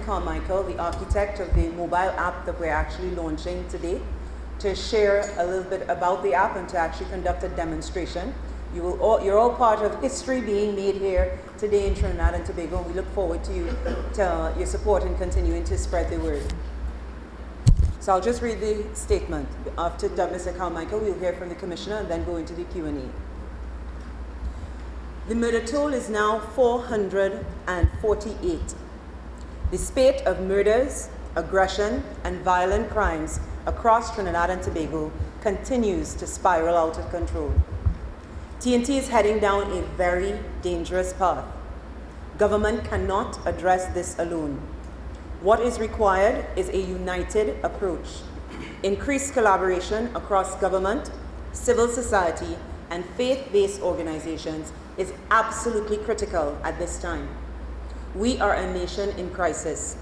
Carmichael, the architect of the mobile app that we're actually launching today, to share a little bit about the app and to actually conduct a demonstration. You're all part of history being made here today in Trinidad and Tobago, and we look forward to your support in continuing to spread the word. So I'll just read the statement. After Mr. Carmichael, we'll hear from the Commissioner and then go into the Q&A. The murder toll is now 448. The spate of murders, aggression, and violent crimes across Trinidad and Tobago continues to spiral out of control. TNT is heading down a very dangerous path. Government cannot address this alone. What is required is a united approach. Increased collaboration across government, civil society, and faith-based organizations is absolutely critical at this time. We are a nation in crisis.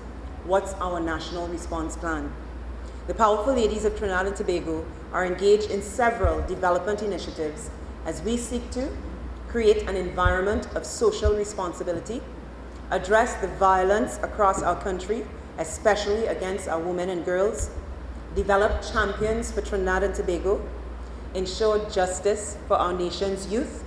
What's our national response plan? The powerful ladies of Trinidad and Tobago are engaged in several development initiatives as we seek to create an environment of social responsibility, address the violence across our country, especially against our women and girls, develop champions for Trinidad and Tobago, ensure justice for our nation's youth,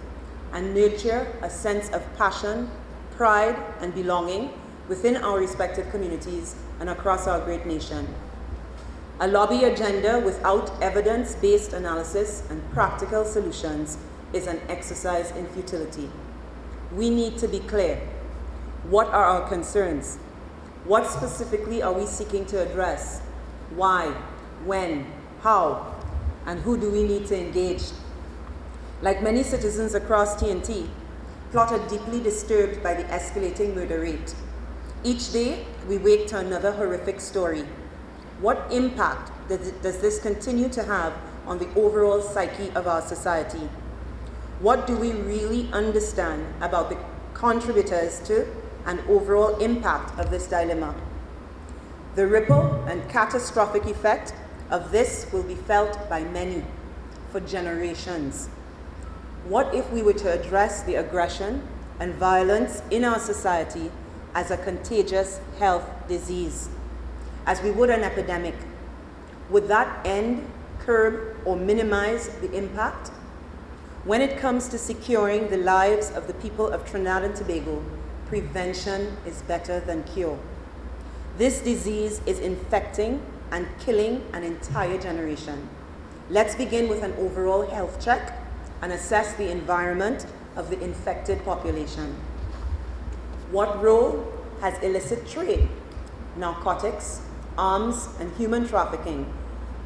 and nurture a sense of passion, pride, and belonging within our respective communities and across our great nation. A lobby agenda without evidence-based analysis and practical solutions is an exercise in futility. We need to be clear. What are our concerns? What specifically are we seeking to address? Why? When? How? And who do we need to engage? Like many citizens across TNT, PLOTT are deeply disturbed by the escalating murder rate. Each day, we wake to another horrific story. What impact does this continue to have on the overall psyche of our society? What do we really understand about the contributors to and overall impact of this dilemma? The ripple and catastrophic effect of this will be felt by many for generations. What if we were to address the aggression and violence in our society as a contagious health disease, as we would an epidemic? Would that end, curb, or minimize the impact? When it comes to securing the lives of the people of Trinidad and Tobago, prevention is better than cure. This disease is infecting and killing an entire generation. Let's begin with an overall health check and assess the environment of the infected population. What role has illicit trade, narcotics, arms and human trafficking,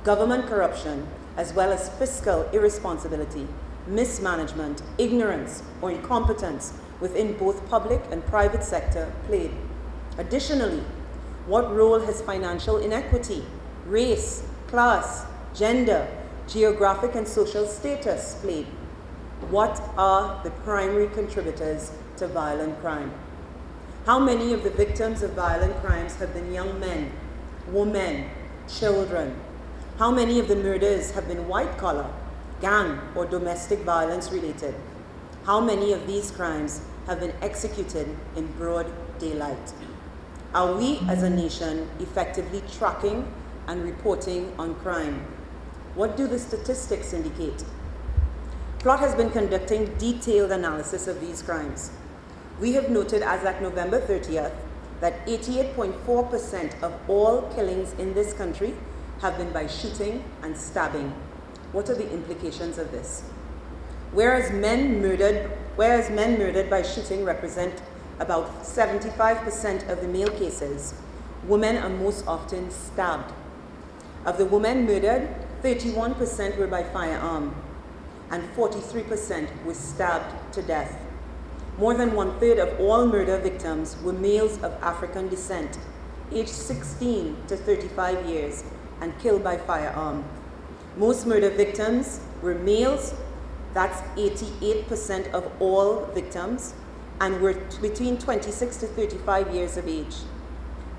government corruption, as well as fiscal irresponsibility, mismanagement, ignorance, or incompetence within both public and private sector played? Additionally, what role has financial inequity, race, class, gender, geographic and social status played? What are the primary contributors to violent crime? How many of the victims of violent crimes have been young men, women, children? How many of the murders have been white-collar, gang, or domestic violence related? How many of these crimes have been executed in broad daylight? Are we as a nation effectively tracking and reporting on crime? What do the statistics indicate? PLOTT has been conducting detailed analysis of these crimes. We have noted as at November 30th that 88.4% of all killings in this country have been by shooting and stabbing. What are the implications of this? Whereas men murdered by shooting represent about 75% of the male cases, women are most often stabbed. Of the women murdered, 31% were by firearm, and 43% were stabbed to death. More than 1/3 of all murder victims were males of African descent, aged 16 to 35 years, and killed by firearm. Most murder victims were males, that's 88% of all victims, and were between 26 to 35 years of age.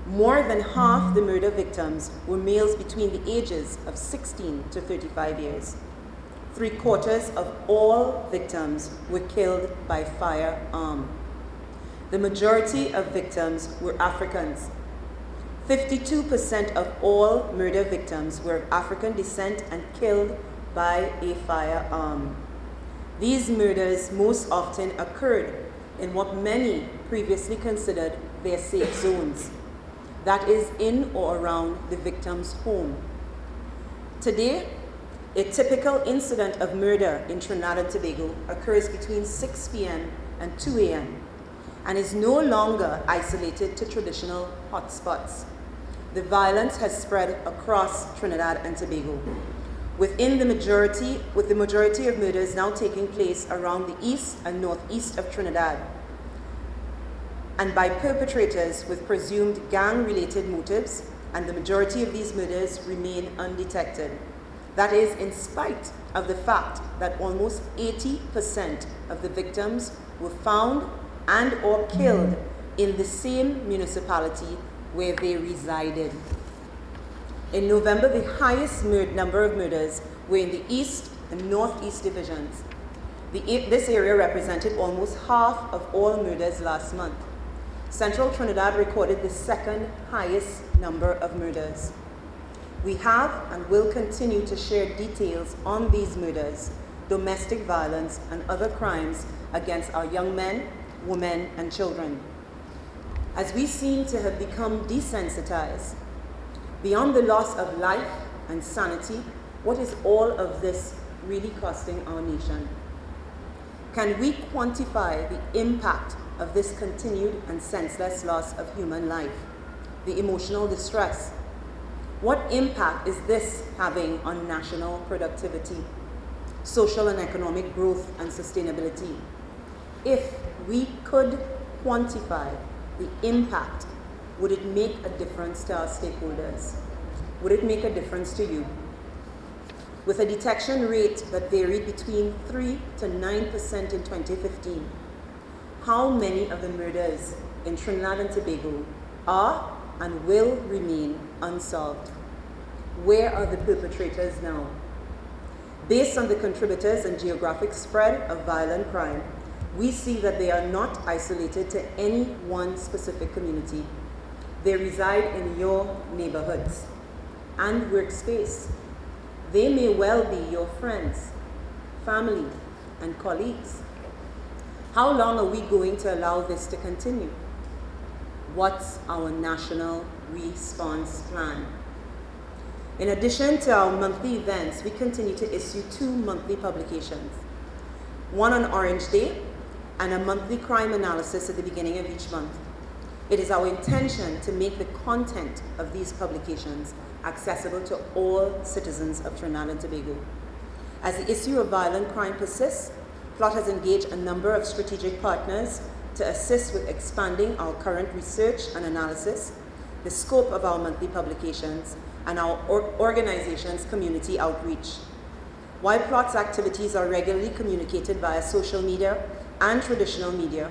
More than half the murder victims were males between the ages of 16 to 35 years. 3/4 of all victims were killed by firearm. The majority of victims were Africans. 52% of all murder victims were of African descent and killed by a firearm. These murders most often occurred in what many previously considered their safe zones, that is, in or around the victim's home. Today, a typical incident of murder in Trinidad and Tobago occurs between 6 p.m. and 2 a.m. and is no longer isolated to traditional hotspots. The violence has spread across Trinidad and Tobago, with the majority of murders now taking place around the east and northeast of Trinidad, and by perpetrators with presumed gang-related motives, and the majority of these murders remain undetected. That is, in spite of the fact that almost 80% of the victims were found and or killed in the same municipality where they resided. In November, the highest number of murders were in the East and Northeast divisions. This area represented almost half of all murders last month. Central Trinidad recorded the second highest number of murders. We have and will continue to share details on these murders, domestic violence, and other crimes against our young men, women, and children. As we seem to have become desensitized, beyond the loss of life and sanity, what is all of this really costing our nation? Can we quantify the impact of this continued and senseless loss of human life, the emotional distress? What impact is this having on national productivity, social and economic growth and sustainability? If we could quantify the impact, would it make a difference to our stakeholders? Would it make a difference to you? With a detection rate that varied between 3 to 9% in 2015, how many of the murders in Trinidad and Tobago are and will remain unsolved? Where are the perpetrators now? Based on the contributors and geographic spread of violent crime, we see that they are not isolated to any one specific community. They reside in your neighborhoods and workspace. They may well be your friends, family, and colleagues. How long are we going to allow this to continue? What's our national response plan? In addition to our monthly events, we continue to issue 2 monthly publications, one on Orange Day and a monthly crime analysis at the beginning of each month. It is our intention to make the content of these publications accessible to all citizens of Trinidad and Tobago. As the issue of violent crime persists, PLOTT has engaged a number of strategic partners to assist with expanding our current research and analysis, the scope of our monthly publications, and our organization's community outreach. While PLOTT's activities are regularly communicated via social media and traditional media,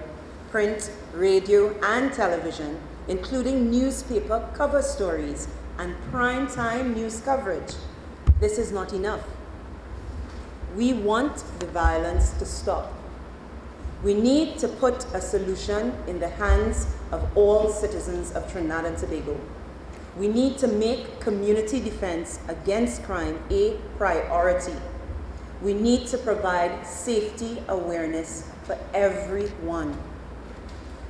print, radio, and television, including newspaper cover stories and prime-time news coverage, this is not enough. We want the violence to stop. We need to put a solution in the hands of all citizens of Trinidad and Tobago. We need to make community defense against crime a priority. We need to provide safety awareness for everyone.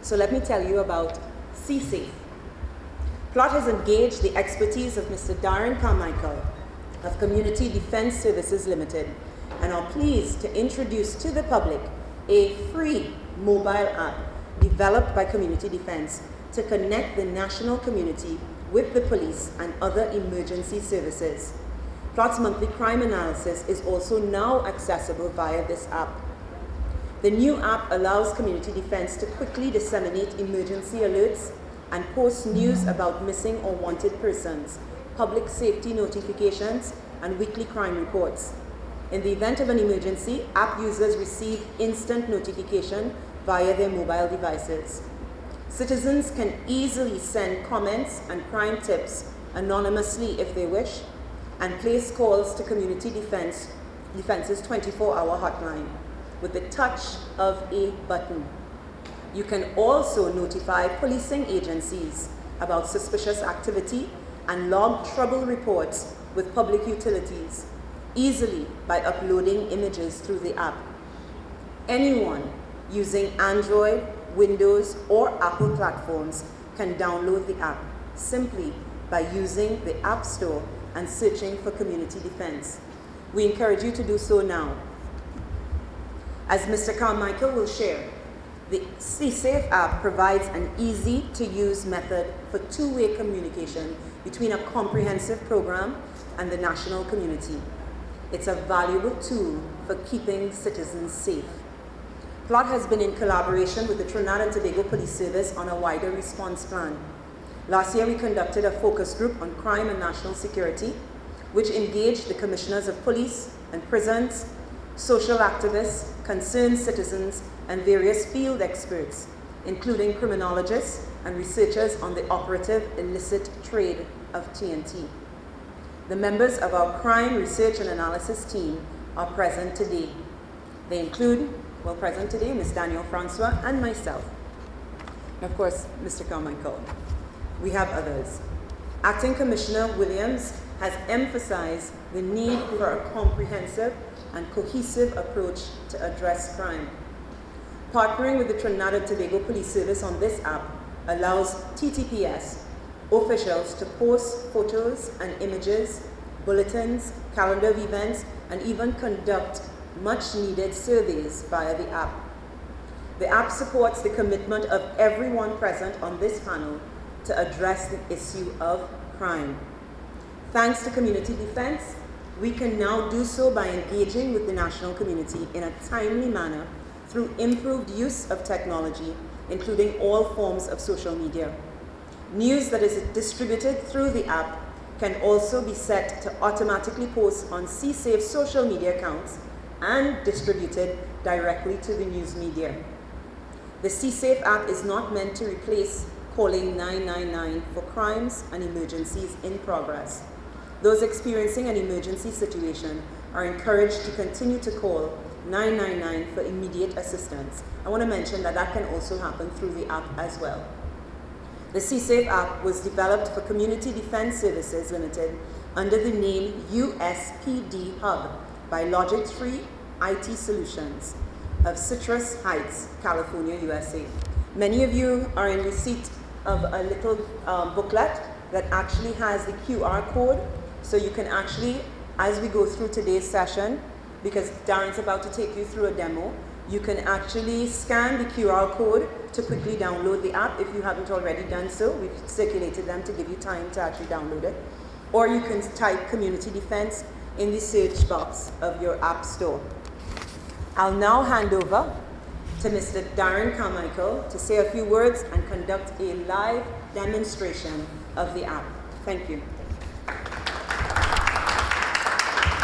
So let me tell you about CSAFE. PLOTT has engaged the expertise of Mr. Darren Carmichael of Community Defense Services Limited and are pleased to introduce to the public a free mobile app developed by Community Defense to connect the national community with the police and other emergency services. PLOTT's monthly crime analysis is also now accessible via this app. The new app allows Community Defense to quickly disseminate emergency alerts and post news about missing or wanted persons, public safety notifications, and weekly crime reports. In the event of an emergency, app users receive instant notification via their mobile devices. Citizens can easily send comments and crime tips anonymously if they wish, and place calls to Community Defense's 24-hour hotline with the touch of a button. You can also notify policing agencies about suspicious activity and log trouble reports with public utilities easily by uploading images through the app. Anyone using Android, Windows, or Apple platforms can download the app simply by using the App Store and searching for Community Defense. We encourage you to do so now. As Mr. Carmichael will share, the CSAFE app provides an easy-to-use method for two-way communication between a comprehensive program and the national community. It's a valuable tool for keeping citizens safe. PLOTT has been in collaboration with the Trinidad and Tobago Police Service on a wider response plan. Last year, we conducted a focus group on crime and national security, which engaged the commissioners of police and prisons, social activists, concerned citizens, and various field experts, including criminologists and researchers on the operative illicit trade of TNT. The members of our crime research and analysis team are present today. They include, present today, Ms. Danielle Francois and myself. And of course, Mr. Carmichael. We have others. Acting Commissioner Williams has emphasized the need for a comprehensive and cohesive approach to address crime. Partnering with the Trinidad and Tobago Police Service on this app allows TTPS officials to post photos and images, bulletins, calendar of events, and even conduct much-needed surveys via the app. The app supports the commitment of everyone present on this panel to address the issue of crime. Thanks to Community Defense, we can now do so by engaging with the national community in a timely manner through improved use of technology, including all forms of social media. News that is distributed through the app can also be set to automatically post on CSAFE social media accounts and distributed directly to the news media. The CSAFE app is not meant to replace calling 999 for crimes and emergencies in progress. Those experiencing an emergency situation are encouraged to continue to call 999 for immediate assistance. I want to mention that that can also happen through the app as well. The CSAFE app was developed for Community Defense Services Limited under the name USPD Hub by Logic 3 IT Solutions of Citrus Heights, California, USA. Many of you are in receipt of a little booklet that actually has the QR code, so you can actually, as we go through today's session, because Darren's about to take you through a demo, you can actually scan the QR code to quickly download the app if you haven't already done so. We've circulated them to give you time to actually download it. Or you can type Community Defense in the search box of your app store. I'll now hand over to Mr. Darren Carmichael to say a few words and conduct a live demonstration of the app. Thank you.